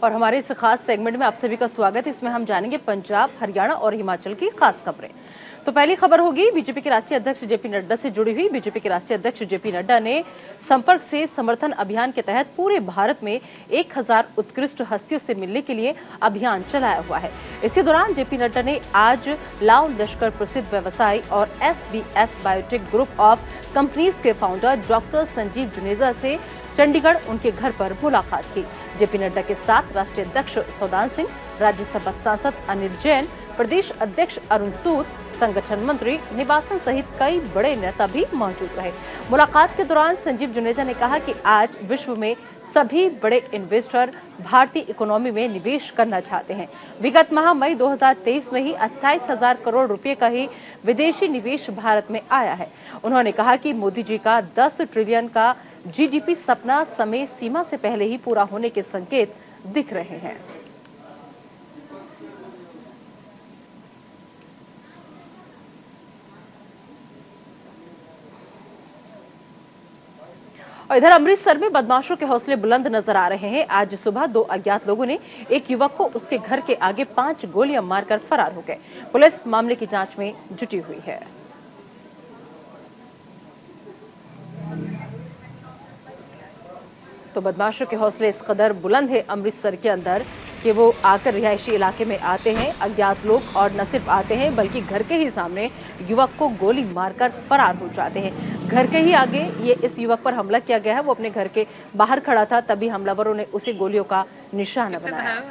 और हमारे इस खास सेगमेंट में आप सभी का स्वागत है। इसमें हम जानेंगे पंजाब, हरियाणा और हिमाचल की खास खबरें। तो पहली खबर होगी बीजेपी के राष्ट्रीय अध्यक्ष जेपी नड्डा से जुड़ी हुई। बीजेपी के राष्ट्रीय अध्यक्ष जेपी नड्डा ने संपर्क से समर्थन अभियान के तहत पूरे भारत में 1000 उत्कृष्ट हस्तियों से मिलने के लिए अभियान चलाया हुआ है। इसी दौरान जेपी नड्डा ने आज लाव लश्कर प्रसिद्ध व्यवसायी और SBS biotech group of companies के फाउंडर डॉक्टर संजीव जुनेजा से चंडीगढ़ उनके घर पर मुलाकात की। जेपी नड्डा के साथ राष्ट्रीय अध्यक्ष सौदान सिंह, राज्यसभा सांसद अनिल जैन, प्रदेश अध्यक्ष अरुण सूद, संगठन मंत्री निवासन सहित कई बड़े नेता भी मौजूद रहे। मुलाकात के दौरान संजीव जुनेजा ने कहा कि आज विश्व में सभी बड़े इन्वेस्टर भारतीय इकोनॉमी में निवेश करना चाहते हैं। विगत माह मई 2023 में ही 28,000 करोड़ रुपए का ही विदेशी निवेश भारत में आया है। उन्होंने कहा कि मोदी जी का 10 ट्रिलियन का GDP सपना समय सीमा से पहले ही पूरा होने के संकेत दिख रहे हैं। और इधर अमृतसर में बदमाशों के हौसले बुलंद नजर आ रहे हैं। आज सुबह 2 अज्ञात लोगों ने एक युवक को उसके घर के आगे 5 गोलियां मारकर फरार हो गए। पुलिस मामले की जांच में जुटी हुई है। तो बदमाशों के हौसले इस कदर बुलंद है अमृतसर के अंदर कि वो आकर रिहायशी इलाके में आते हैं अज्ञात लोग, और न सिर्फ आते हैं बल्कि घर के ही सामने युवक को गोली मारकर फरार हो जाते हैं। घर के ही आगे ये इस युवक पर हमला किया गया है। वो अपने घर के बाहर खड़ा था, तभी हमलावरों ने उसे गोलियों का निशाना बनाया।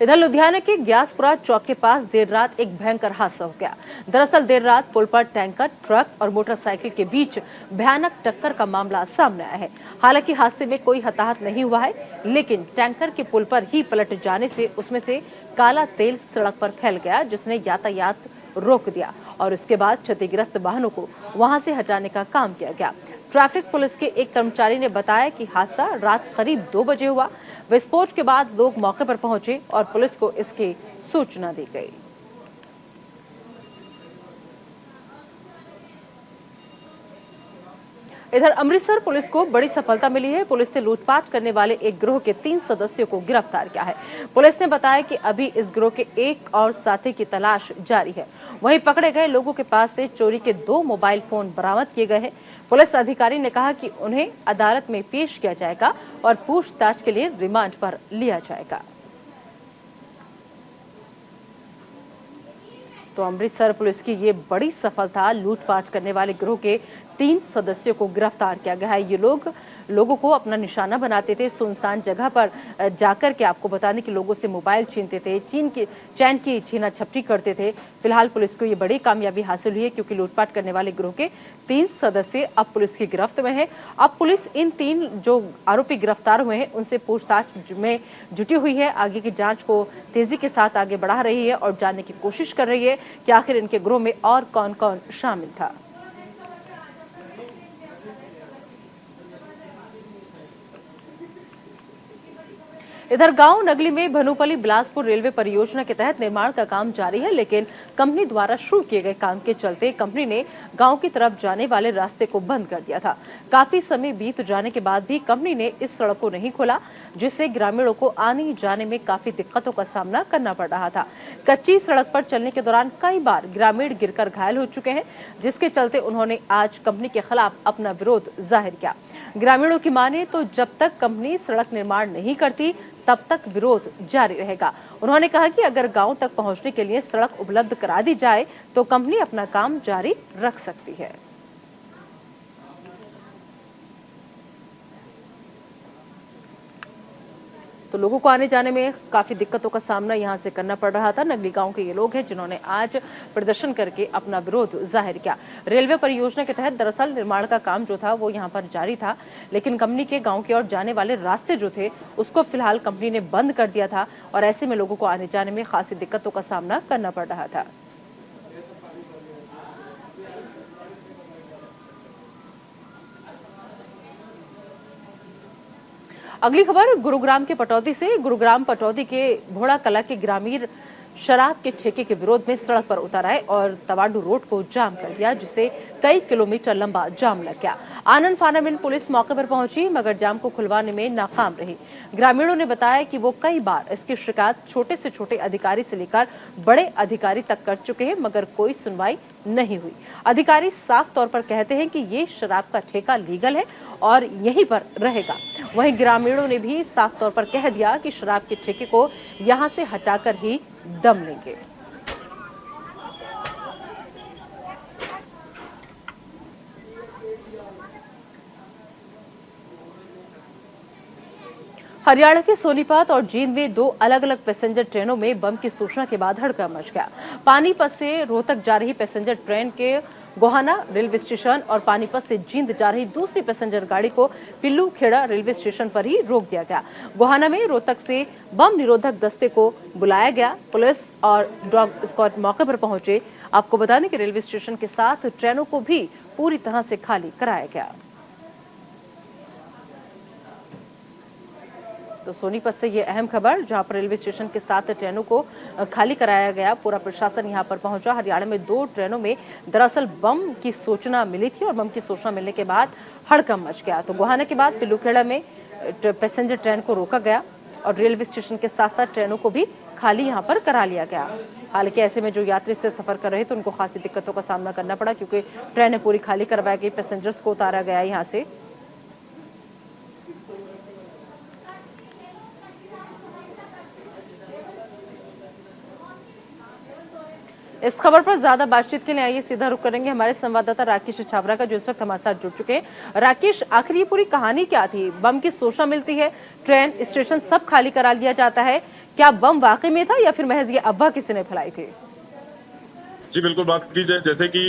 इधर लुधियाना के ग्यासपुरा चौक के पास देर रात एक भयंकर हादसा हो गया। दरअसल देर रात पुल पर टैंकर, ट्रक और मोटरसाइकिल के बीच भयानक टक्कर का मामला सामने आया है। हालांकि हादसे में कोई हताहत नहीं हुआ है, लेकिन टैंकर के पुल पर ही पलट जाने से उसमें से काला तेल सड़क पर फैल गया, जिसने यातायात रोक दिया और उसके बाद क्षतिग्रस्त वाहनों को वहां से हटाने का काम किया गया। ट्रैफिक पुलिस के एक कर्मचारी ने बताया कि हादसा रात करीब 2 बजे हुआ। विस्फोट के बाद लोग मौके पर पहुंचे और पुलिस को इसकी सूचना दी गई। इधर अमृतसर पुलिस को बड़ी सफलता मिली है। पुलिस ने लूटपाट करने वाले एक गिरोह के 3 सदस्यों को गिरफ्तार किया है। पुलिस ने बताया कि अभी इस गिरोह के एक और साथी की तलाश जारी है। वहीं पकड़े गए लोगों के पास से चोरी के 2 मोबाइल फोन बरामद किए गए हैं। पुलिस अधिकारी ने कहा कि उन्हें अदालत में पेश किया जाएगा और पूछताछ के लिए रिमांड पर लिया जाएगा। तो अमृतसर पुलिस की ये बड़ी सफलता, लूटपाट करने वाले गिरोह के 3 सदस्यों को गिरफ्तार किया गया है। ये लोगों को अपना निशाना बनाते थे। सुनसान जगह पर जाकर के आपको बताने कि लोगों से मोबाइल छीनते थे, चैन की छीना झपटी करते थे। फिलहाल पुलिस को ये बड़ी कामयाबी हासिल हुई है, क्योंकि लूटपाट करने वाले गिरोह के 3 सदस्य अब पुलिस की गिरफ्त में हैं। अब पुलिस इन 3 जो आरोपी गिरफ्तार हुए हैं उनसे पूछताछ में जुटी हुई है। आगे की जांच को तेजी के साथ आगे बढ़ा रही है और जानने की कोशिश कर रही है कि आखिर इनके गिरोह में और कौन कौन शामिल था। इधर गांव नगली में भनूपली बिलासपुर रेलवे परियोजना के तहत निर्माण का काम जारी है, लेकिन कंपनी द्वारा शुरू किए गए काम के चलते कंपनी ने गांव की तरफ जाने वाले रास्ते को बंद कर दिया था। काफी समय बीत जाने के बाद भी कंपनी ने इस सड़क को नहीं खोला, जिससे ग्रामीणों को आने जाने में काफी दिक्कतों का सामना करना पड़ रहा था। कच्ची सड़क पर चलने के दौरान कई बार ग्रामीण गिरकर घायल हो चुके हैं, जिसके चलते उन्होंने आज कंपनी के खिलाफ अपना विरोध जाहिर किया। ग्रामीणों की माने तो जब तक कंपनी सड़क निर्माण नहीं करती तब तक विरोध जारी रहेगा। उन्होंने कहा कि अगर गांव तक पहुंचने के लिए सड़क उपलब्ध करा दी जाए तो कंपनी अपना काम जारी रख सकती है। तो लोगों को आने जाने में काफी दिक्कतों का सामना यहां से करना पड़ रहा था। नगली गांव के ये लोग हैं जिन्होंने आज प्रदर्शन करके अपना विरोध जाहिर किया। रेलवे परियोजना के तहत दरअसल निर्माण का काम जो था वो यहां पर जारी था, लेकिन कंपनी के गांव की ओर जाने वाले रास्ते जो थे उसको फिलहाल कंपनी ने बंद कर दिया था और ऐसे में लोगों को आने जाने में खासी दिक्कतों का सामना करना पड़ रहा था। अगली खबर गुरुग्राम के पटौदी से। गुरुग्राम पटौदी के भोड़ा कला के ग्रामीण शराब के ठेके के विरोध में सड़क पर उतर आए और तवाडू रोड को जाम कर दिया, जिससे कई किलोमीटर लंबा जाम लग गया। आनन फानन में पुलिस मौके पर पहुंची मगर जाम को खुलवाने में नाकाम रही। ग्रामीणों ने बताया कि वो कई बार इसकी शिकायत छोटे से छोटे अधिकारी से लेकर बड़े अधिकारी तक कर चुके हैं मगर कोई सुनवाई नहीं हुई। अधिकारी साफ तौर पर कहते हैं कि ये शराब का ठेका लीगल है और यहीं पर रहेगा। वहीं ग्रामीणों ने भी साफ तौर पर कह दिया कि शराब के ठेके को यहां से हटाकर ही दम लेंगे। हरियाणा के सोनीपत और जींद में दो अलग अलग पैसेंजर ट्रेनों में बम की सूचना के बाद हड़कंप मच गया। पानीपत से रोहतक जा रही पैसेंजर ट्रेन के गोहाना रेलवे स्टेशन और पानीपत से जींद जा रही दूसरी पैसेंजर गाड़ी को पिल्लू खेड़ा रेलवे स्टेशन पर ही रोक दिया गया। गोहाना में रोहतक से बम निरोधक दस्ते को बुलाया गया। पुलिस और डॉग स्क्वाड मौके पर पहुंचे। आपको बता दें कि रेलवे स्टेशन के साथ ट्रेनों को भी पूरी तरह से खाली कराया गया। तो सोनीपत से ये अहम खबर, जहां पर रेलवे स्टेशन के साथ ट्रेनों को खाली कराया गया, पूरा प्रशासन यहां पर पहुंचा। हरियाणा में दो ट्रेनों में दरअसल बम की सूचना मिली थी और बम की सूचना मिलने के बाद हड़कंप मच गया। तो गोहाना के बाद पिल्लूखेड़ा में पैसेंजर ट्रेन को रोका गया और रेलवे स्टेशन के साथ साथ ट्रेनों को भी खाली यहां पर करा लिया गया। हालांकि ऐसे में जो यात्री से सफर कर रहे थे उनको खासी दिक्कतों का सामना करना पड़ा, क्योंकि ट्रेनें पूरी खाली करवाई गई, पैसेंजर्स को उतारा गया यहां से। इस खबर पर ज्यादा बातचीत के लिए आइए सीधा रुख करेंगे हमारे संवाददाता राकेश छाबरा का, जो इस वक्त हमारे साथ जुड़ चुके हैं। राकेश, आखिर ये पूरी कहानी क्या थी? बम की सूचना मिलती है, ट्रेन स्टेशन सब खाली करा लिया जाता है, क्या बम वाकई में था या फिर महज ये अफवाह किसी ने फैलाई थी? जी बिल्कुल, बात की जाए जैसे कि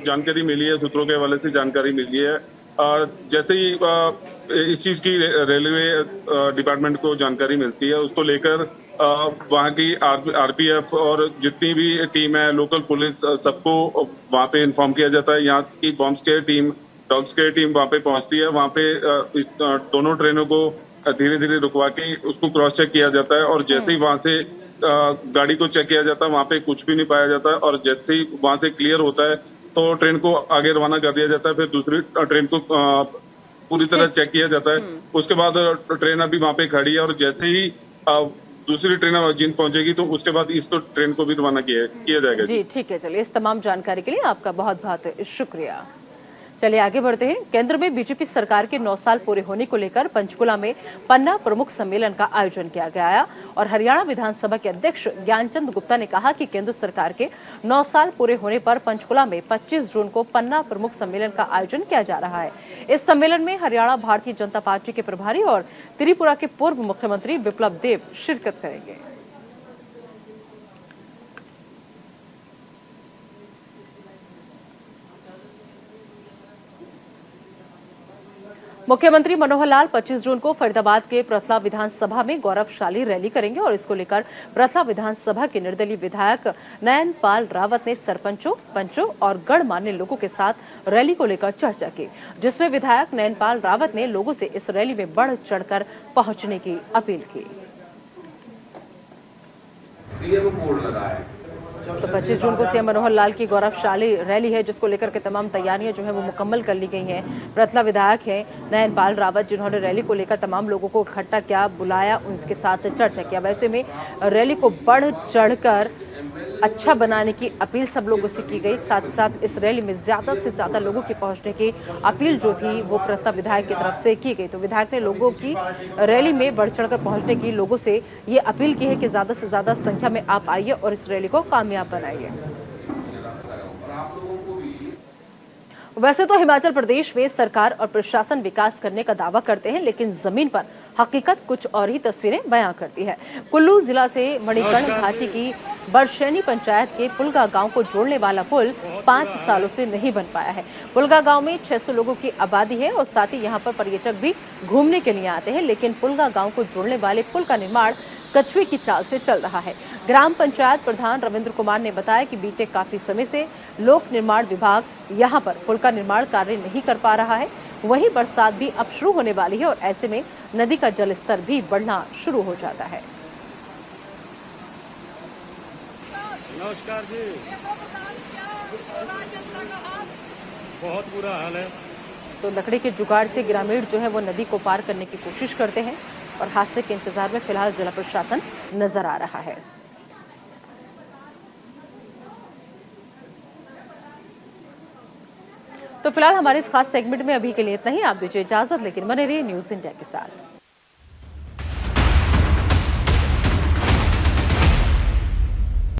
जानकारी मिली है, सूत्रों के हवाले से जानकारी मिली है। जैसे ही इस चीज की रेलवे डिपार्टमेंट को जानकारी मिलती है, उसको लेकर वहाँ की आरपीएफ और जितनी भी टीम है, लोकल पुलिस, सबको वहाँ पे इन्फॉर्म किया जाता है। यहाँ की bomb squad team, dog squad team वहाँ पे पहुंचती है। वहाँ पे दोनों ट्रेनों को धीरे धीरे रुकवा के उसको क्रॉस चेक किया जाता है और जैसे ही वहाँ से गाड़ी को चेक किया जाता है, वहाँ पे कुछ भी नहीं पाया जाता है और जैसे ही वहाँ से क्लियर होता है तो ट्रेन को आगे रवाना कर दिया जाता है। फिर दूसरी ट्रेन को पूरी तरह चेक किया जाता है। उसके बाद ट्रेन अभी वहाँ पे खड़ी है और जैसे ही दूसरी ट्रेन जींद पहुंचेगी तो उसके बाद इस ट्रेन को भी रवाना किया जाएगा। जी ठीक है, चलिए इस तमाम जानकारी के लिए आपका बहुत बहुत शुक्रिया। चलिए आगे बढ़ते हैं। केंद्र में बीजेपी सरकार के 9 साल पूरे होने को लेकर पंचकुला में पन्ना प्रमुख सम्मेलन का आयोजन किया गया और हरियाणा विधानसभा के अध्यक्ष ज्ञानचंद गुप्ता ने कहा कि केंद्र सरकार के 9 साल पूरे होने पर पंचकुला में 25 जून को पन्ना प्रमुख सम्मेलन का आयोजन किया जा रहा है। इस सम्मेलन में हरियाणा भारतीय जनता पार्टी के प्रभारी और त्रिपुरा के पूर्व मुख्यमंत्री बिप्लब देब शिरकत करेंगे। मुख्यमंत्री मनोहर लाल 25 जून को फरीदाबाद के प्रथला विधानसभा में गौरवशाली रैली करेंगे और इसको लेकर प्रथला विधानसभा के निर्दलीय विधायक नयनपाल रावत ने सरपंचों, पंचों और गणमान्य लोगों के साथ रैली को लेकर चर्चा की, जिसमें विधायक नयनपाल रावत ने लोगों से इस रैली में बढ़ चढ़कर पहुंचने की अपील की। तो 25 जून को सीएम मनोहर लाल की गौरवशाली रैली है, जिसको लेकर के तमाम तैयारियां जो है वो मुकम्मल कर ली गई हैं। प्रथला विधायक हैं नयनपाल रावत, जिन्होंने रैली को लेकर तमाम लोगों को इकट्ठा किया, बुलाया, उनके साथ चर्चा किया। वैसे में रैली को बढ़ चढ़कर अच्छा बनाने की अपील सब लोगों से की गई। साथ ही साथ इस रैली में ज्यादा से ज्यादा लोगों के पहुंचने की अपील जो थी वो प्रथला विधायक की तरफ से की गई। तो विधायक ने लोगों की रैली में बढ़ चढ़कर पहुंचने की लोगों से ये अपील की है कि ज्यादा से ज्यादा संख्या में आप आइए और इस रैली को कामयाब बनाइए। वैसे तो हिमाचल प्रदेश में सरकार और प्रशासन विकास करने का दावा करते हैं, लेकिन जमीन पर हकीकत कुछ और ही तस्वीरें बयां करती है। कुल्लू जिला से मणिकर्ण घाटी की बरशैनी पंचायत के पुलगा गांव को जोड़ने वाला पुल 5 सालों से नहीं बन पाया है। पुलगा गांव में 600 लोगों की आबादी है और साथ ही यहां पर पर्यटक भी घूमने के लिए आते हैं, लेकिन पुलगा गांव को जोड़ने वाले पुल का निर्माण कछुए की चाल से चल रहा है। ग्राम पंचायत प्रधान रविंद्र कुमार ने बताया कि बीते काफी समय से लोक निर्माण विभाग यहां पर पुल का निर्माण कार्य नहीं कर पा रहा है। वहीं बरसात भी अब शुरू होने वाली है और ऐसे में नदी का जलस्तर भी बढ़ना शुरू हो जाता है। नमस्कार जी। बहुत बुरा हाल है। तो लकड़ी के जुगाड़ से ग्रामीण जो है वो नदी को पार करने की कोशिश करते हैं और हादसे के इंतजार में फिलहाल जिला प्रशासन नजर आ रहा है। तो फिलहाल हमारे इस खास सेगमेंट में अभी के लिए इतना ही। आप दीजिए इजाजत, लेकिन बने रहिए न्यूज इंडिया के साथ।